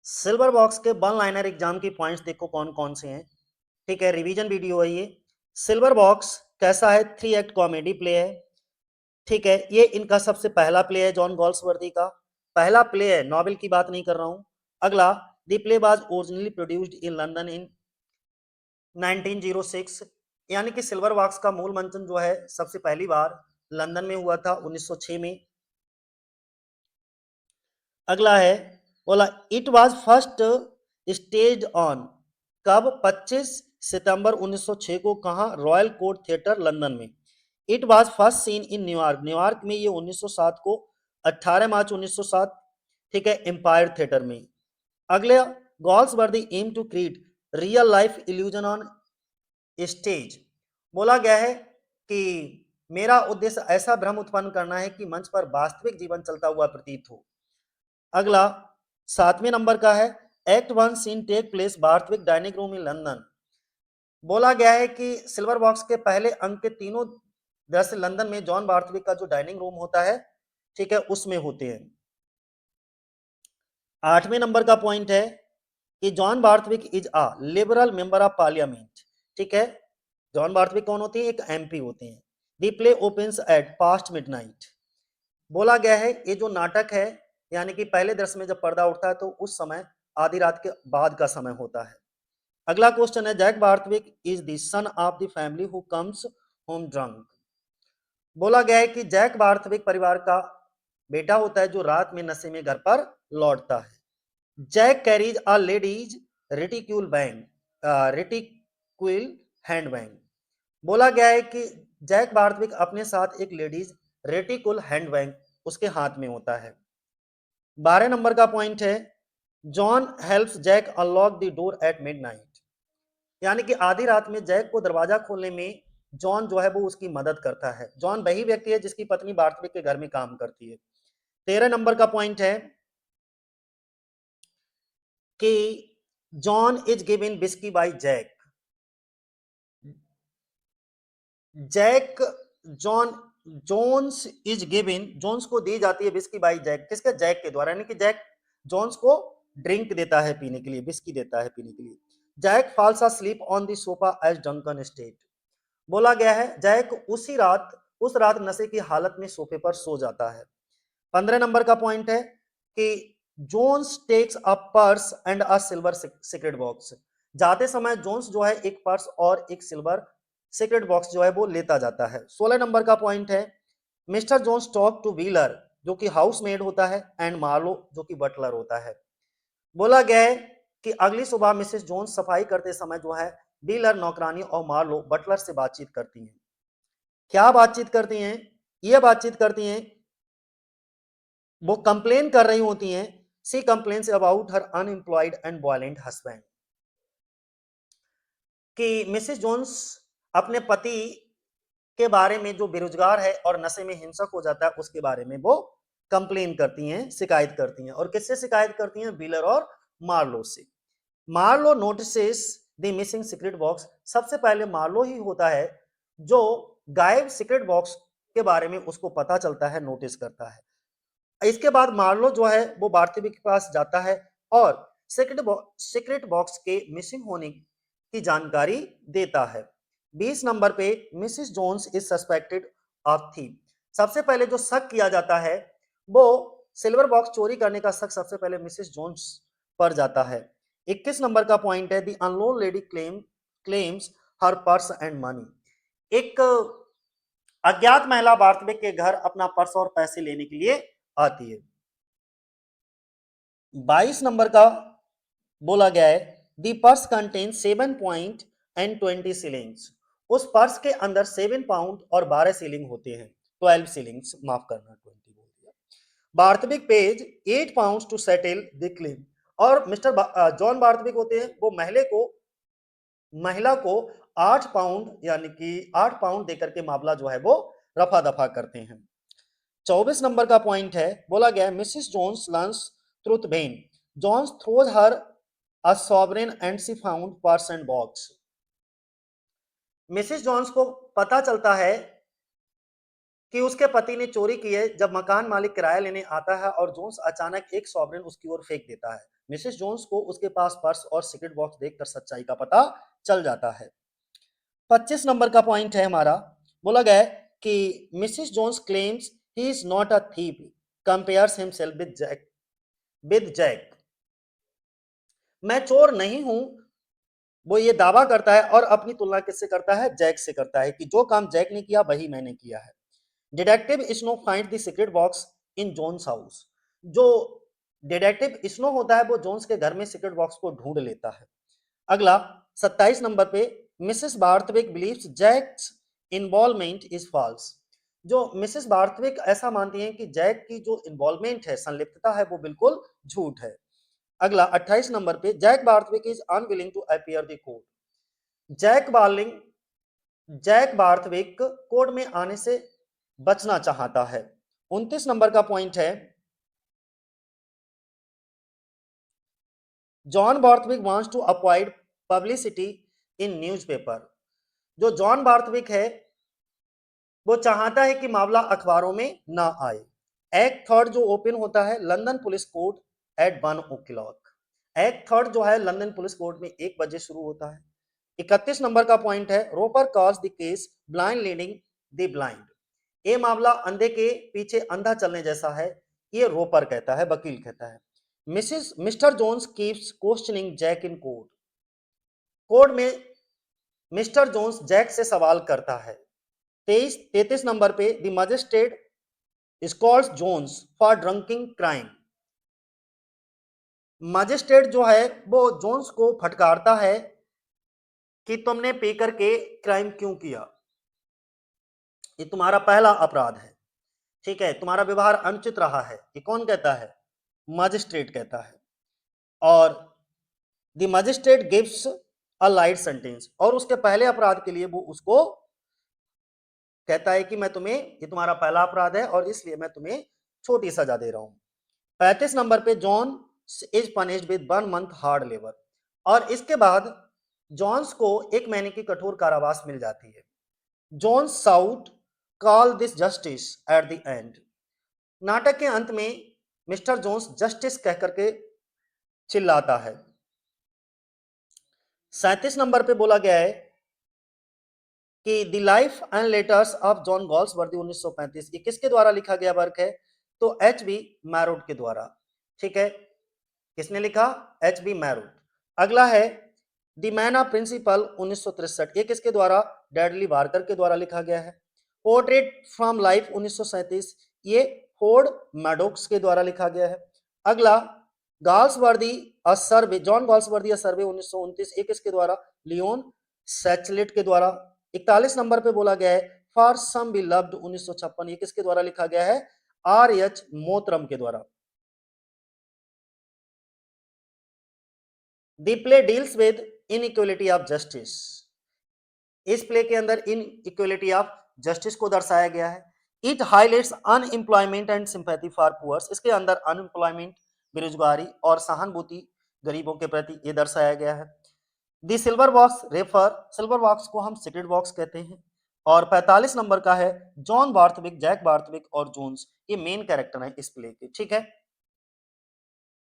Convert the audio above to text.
Silver box के one liner exam की points देखो कौन कौन से हैं। ठीक है, रिवीजन वीडियो है ये। सिल्वर बॉक्स कैसा है? 3 एक्ट कॉमेडी प्ले है। ठीक है, ये इनका सबसे पहला प्ले है, जॉन गॉल्सवर्दी का पहला प्ले है, नॉवेल की बात नहीं कर रहा हूं। अगला, the play was originally produced in London इन 1906, यानी कि सिल्वर बॉक्स का मूल मंचन जो है सबसे पहली बार लंदन में हुआ था 1906 में। अगला है, बोला it was first stage on, कब? 25 सितंबर 1906 को, कहां? रॉयल कोर्ट थिएटर लंदन में। It was first seen in New York, New York में ये 1907 को, 18 मार्च 1907। ठीक है, एम्पायर थिएटर में। अगले, goals were the aim to create real life illusion on stage. बोला गया है कि मेरा उद्देश्य ऐसा भ्रम उत्पन्न करना है कि मंच पर वास्तविक जीवन चलता हुआ प्रतीत हो। अगला 7वें नंबर का है, एक्ट 1 सीन टेक प्लेस वास्तविक डाइनिंग रूम इन लंदन। बोला गया है कि सिल्वर बॉक्स के पहले अंक के तीनों दृश्य लंदन में जॉन वास्तविक का जो डाइनिंग रूम होता है, ठीक है, उसमें होते हैं। 8वें नंबर का पॉइंट है कि जॉन वास्तविक is a liberal member of parliament. ठीक है, जॉन वास्तविक कौन होते हैं? एक एमपी होते हैं। दी play opens eight past midnight. बोला गया है ये जो नाटक है, यानी कि पहले दृश्य में जब पर्दा उठता है तो उस समय आधी रात के बाद का समय होता है। अगला क्वेश्चन है, Jack Barthwick is the son of the family who comes home drunk. बोला गया है कि जैक बार्थविक परिवार का बेटा होता है जो रात में नशे में घर पर लौटता है। Jack carries a ladies reticule bag, reticule hand bag. बोला गया है कि जैक बार्थविक अपने साथ एक लेडीज रेटिकुल हैंड बैंग उसके हाथ में होता है। 12 नंबर का पॉइंट है, John helps Jack unlock the door at midnight, यानी कि आधी रात में जैक को दरवाजा खोलने में जॉन जो है वो उसकी मदद करता है। जॉन वही व्यक्ति है जिसकी पत्नी बार्थविक के घर में काम करती है। 13 नंबर का पॉइंट है कि John is given biscuit by Jack. Jack John Jones is given, Jones को दी जाती है बिस्की बाय जैक, किसके? जैक के द्वारा, यानी कि जैक जोन्स को ड्रिंक देता है पीने के लिए, बिस्की देता है पीने के लिए। Jack falls asleep on the sofa as Duncan state. बोला गया है जैक उस रात नशे की हालत में सोफे पर सो जाता है। 15 नंबर का पॉइंट है कि Jones takes a purse and a silver secret box. जाते समय जोन्स जो है एक पर्स और एक सिल्वर सीक्रेट बॉक्स जो है वो लेता जाता है। 16 नंबर का पॉइंट है, mister Jones talk to Wheeler जो कि हाउसमेड होता है एंड मार्लो जो कि बटलर होता है। बोला गया है कि अगली सुबह मिसेस जोन्स सफाई करते समय जो है व्हीलर नौकरानी और मार्लो बटलर से बातचीत करती हैं। क्या बातचीत करती हैं? ये बातचीत करती हैं, वो कंप्लेन कर रही होती हैं, she complains about her unemployed and violent husband, कि मिसेस जोन्स अपने पति के बारे में जो बेरोजगार है और नशे में हिंसक हो जाता है उसके बारे में वो कंप्लेन करती हैं, शिकायत करती हैं। और किससे शिकायत करती हैं? व्हीलर और मार्लो से। Marlow notices the missing secret box, सबसे पहले मार्लो ही होता है जो गायब सीक्रेट बॉक्स के बारे में उसको पता चलता है, नोटिस करता है। इसके बाद मार्लो जो है वो बार्थवी के पास जाता है और सीक्रेट बॉक्स के मिसिंग होने की जानकारी देता है। 20 नंबर पे, Mrs Jones is suspected of thief. सबसे पहले जो शक किया जाता है वो सिल्वर बॉक्स चोरी करने का शक सबसे पहले मिसिस जोन्स पर जाता है। 21 नंबर का पॉइंट है, the unknown lady claims her purse and money. एक अज्ञात महिला वास्तविक के घर अपना पर्स और पैसे लेने के लिए आती है। 22 नंबर का बोला गया है, the purse contain 7 point and 20 shillings. उस पर्स के अंदर 7 पाउंड और 12 सीलिंग होते हैं, 12 सीलिंग्स, माफ करना 20 बोल दिया। वास्तविक pays 8 pound to settle the claim. और मिस्टर जॉन वास्तविक होते हैं वो महिला को 8 पाउंड, यानी कि 8 पाउंड देकर के मामला जो है वो रफा दफा करते हैं। 24 नंबर का पॉइंट है, बोला गया Mrs Jones learns truth when Jones throws her a sovereign and she found purse and box. Mrs Jones को पता चलता है कि उसके पति ने चोरी की है जब मकान मालिक किराया लेने आता है और जोन्स अचानक एक सॉवरेन उसकी ओर फेंक देता है। मिसेस जोन्स को उसके पास पर्स और सीक्रेट बॉक्स देखकर सच्चाई का पता चल जाता है। 25 नंबर का पॉइंट है हमारा, बोला गया है कि Mrs Jones claims he is not a thief, compares himself with Jack. मैं चोर नहीं हूं, वो ये दावा करता है और अपनी तुलना किससे करता है, जैक से करता है कि जो काम जैक ने किया वही मैंने किया है। Detective Snow find the secret box in Jones house. जो डिटेक्टिव स्नो होता है वो जोन्स के घर में सीक्रेट बॉक्स को ढूंढ लेता है। अगला 27 नंबर पे, Mrs Barthwick believes Jack's involvement is false. जो मिसेस बार्थविक ऐसा मानती हैं कि जैक की जो इन्वॉल्वमेंट है, संलिप्तता है, वो बिल्कुल झूठ है। अगला 28 नंबर पे, Jack Barthwick is unwilling to appear the court. Jack Barling Jack Barthwick court में आने से बचना चाहता है। 29 नंबर का पॉइंट है, John Barthwick wants to avoid publicity in newspaper. जो जॉन बार्थविक है वो चाहता है कि मामला अखबारों में ना आए। एक्ट थर्ड जो ओपन होता है London police court at 1 o'clock। Act third जो है लंदन पुलिस कोर्ट में 1 बजे शुरू होता है। 31 नंबर का पॉइंट है, Roper calls the case blind leading the blind. ये मामला अंधे के पीछे अंधा चलने जैसा है, ये रोपर कहता है, वकील कहता है। Mister Jones keeps questioning Jack in court. Court में मिस्टर जोन्स जैक से सवाल करता है। 33 नंबर पे, the magistrate scolds Jones for drunking crime. Magistrate जो है वो जोन्स को फटकारता है कि तुमने पी करके क्राइम क्यों किया, ये तुम्हारा पहला अपराध है, ठीक है, तुम्हारा व्यवहार अनुचित रहा है। ये कौन कहता है, मजिस्ट्रेट कहता है। और the magistrate gives a light sentence, और उसके पहले अपराध के लिए वो उसको कहता है कि मैं तुम्हें, ये तुम्हारा पहला अपराध है और इसलिए मैं तुम्हें छोटी सजा दे रहा हूं। 35 नंबर पे, John is punished with 1 month hard labour. और इसके बाद जॉन्स को 1 महीने की कठोर कारावास मिल जाती है। John shout call this justice at the end. नाटक के अंत में मिस्टर जोन्स जस्टिस कहकर के चिल्लाता है। 37 नंबर पे बोला गया है कि the life and letters of John Galsworthy 1935, ये किसके द्वारा लिखा गया वर्क है, तो एच.बी. मैरोड के द्वारा, ठीक है। किसने लिखा, एच.बी. मैरोड। अगला है द मैन ऑफ प्रिंसिपल 1963, ये किसके द्वारा, डैडली बार्कर के द्वारा लिखा गया है। पोर्ट्रेट फ्रॉम लाइफ 1937, ये फोर्ड मैडोक्स के द्वारा लिखा गया है। अगला गॉल्सवर्दी अ सर्वे, जॉन गॉल्सवर्दी अ सर्वे 1929, ये किसके द्वारा, लियोन सैचलेट के द्वारा। 41 नंबर पे बोला गया है फॉर सम बिलव्ड 1956, ये किसके द्वारा लिखा गया है, आर.एच. मोतरम के द्वारा। The play deals with inequality of justice. इस प्ले के अंदर इनइक्वालिटी ऑफ जस्टिस को दर्शाया गया है। It highlights unemployment and sympathy for poors, इसके अंदर अनएम्प्लॉयमेंट, बेरोजगारी और सहानुभूति गरीबों के प्रति ये दर्शाया गया है। The silver box refer, silver box को हम सीक्रेट बॉक्स कहते हैं। और 45 नंबर का है, जॉन बार्थविक, जैक बार्थविक और जोन्स, ये मेन कैरेक्टर है इस प्ले के, ठीक है।